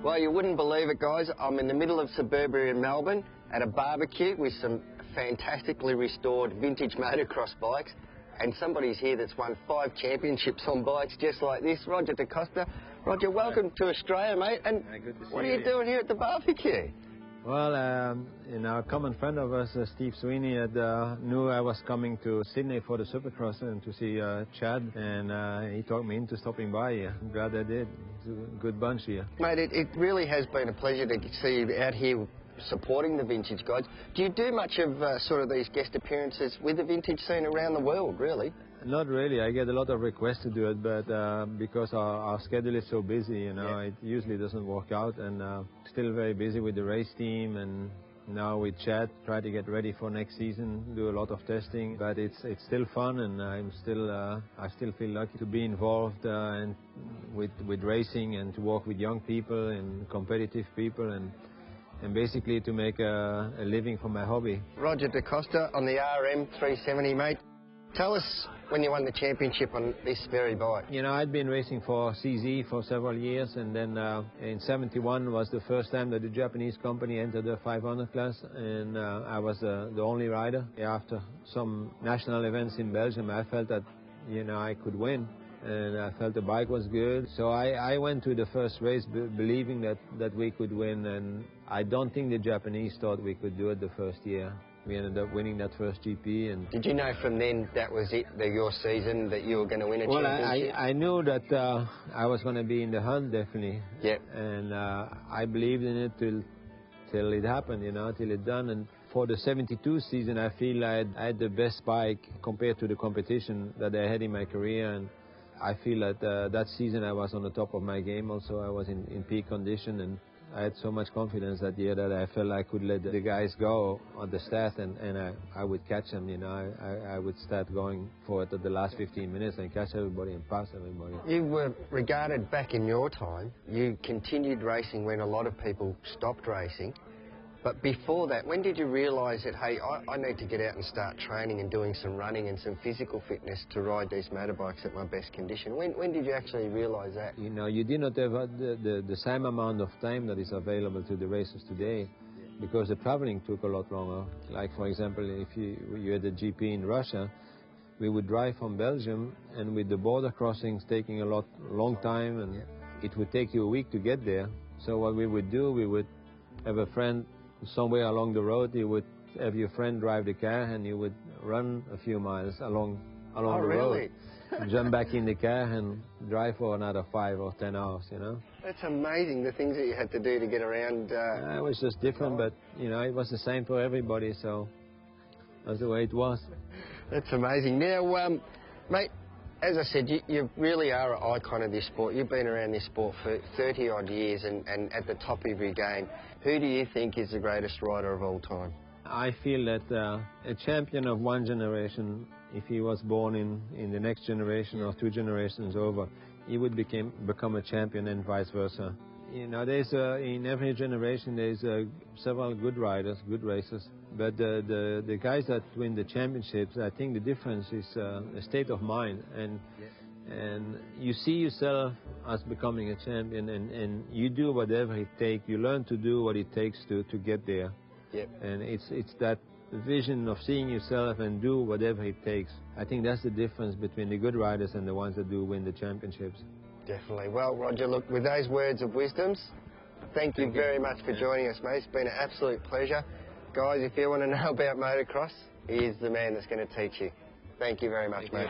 Well, you wouldn't believe it, guys. I'm in the middle of suburbia in Melbourne at a barbecue with some fantastically restored vintage motocross bikes, and somebody's here that's won 5 championships on bikes just like this, Roger DeCoster. Roger, welcome to Australia, mate. And good to see what are you doing here at the barbecue? Well, a common friend of us, Steve Sweeney, knew I was coming to Sydney for the Supercross and to see Chad, and he talked me into stopping by here. I'm glad I did. It's a good bunch here. Mate, it really has been a pleasure to see you out here supporting the vintage guys. Do you do much of sort of these guest appearances with the vintage scene around the world, really? Not really. I get a lot of requests to do it, but because our schedule is so busy, you know, it usually doesn't work out, and still very busy with the race team, and now with Chad, try to get ready for next season, do a lot of testing, but it's still fun, and I still feel lucky to be involved and with racing and to work with young people and competitive people, and basically to make a living from my hobby. Roger DeCoster on the RM370, mate. Tell us when you won the championship on this very bike. You know, I'd been racing for CZ for several years, and then in '71 was the first time that the Japanese company entered the 500 class, and I was the only rider. After some national events in Belgium, I felt that, you know, I could win, and I felt the bike was good. So I went to the first race believing that we could win, and I don't think the Japanese thought we could do it the first year. We ended up winning that first GP. And did you know from then that was it, your season, that you were going to win a championship? I knew that I was going to be in the hunt, definitely. Yep. And I believed in it till it happened, you know, till it done. And for the '72 season, I feel I had the best bike compared to the competition that I had in my career. And I feel that that season I was on the top of my game also. I was in peak condition, and I had so much confidence that year that I felt I could let the guys go on the start, and I would catch them, you know. I would start going for it at the last 15 minutes and catch everybody and pass everybody. You were regarded back in your time, you continued racing when a lot of people stopped racing. But before that, when did you realise that, hey, I need to get out and start training and doing some running and some physical fitness to ride these motorbikes at my best condition? When did you actually realise that? You know, you did not have the same amount of time that is available to the racers today, because the travelling took a lot longer. Like, for example, if you had a GP in Russia, we would drive from Belgium, and with the border crossings taking a long time, and it would take you a week to get there. So what we would do, we would have a friend somewhere along the road. You would have your friend drive the car, and you would run a few miles along the road, jump back in the car and drive for another 5 or 10 hours, you know. That's amazing, the things that you had to do to get around. It was just different, but, you know, it was the same for everybody, so that's the way it was. That's amazing. Now, mate, as I said, you really are an icon of this sport. You've been around this sport for 30-odd years and at the top of your game. Who do you think is the greatest rider of all time? I feel that a champion of one generation, if he was born in the next generation or 2 generations over, he would become a champion, and vice versa. You know, in every generation there's several good riders, good racers, but the guys that win the championships, I think the difference is a state of mind, and you see yourself as becoming a champion, and you do whatever it takes. You learn to do what it takes to get there. Yep. And it's that vision of seeing yourself and do whatever it takes. I think that's the difference between the good riders and the ones that do win the championships. Definitely. Well, Roger, look, with those words of wisdom, thank you very much for joining us, mate. It's been an absolute pleasure. Guys, if you want to know about motocross, he is the man that's going to teach you. Thank you very much, mate.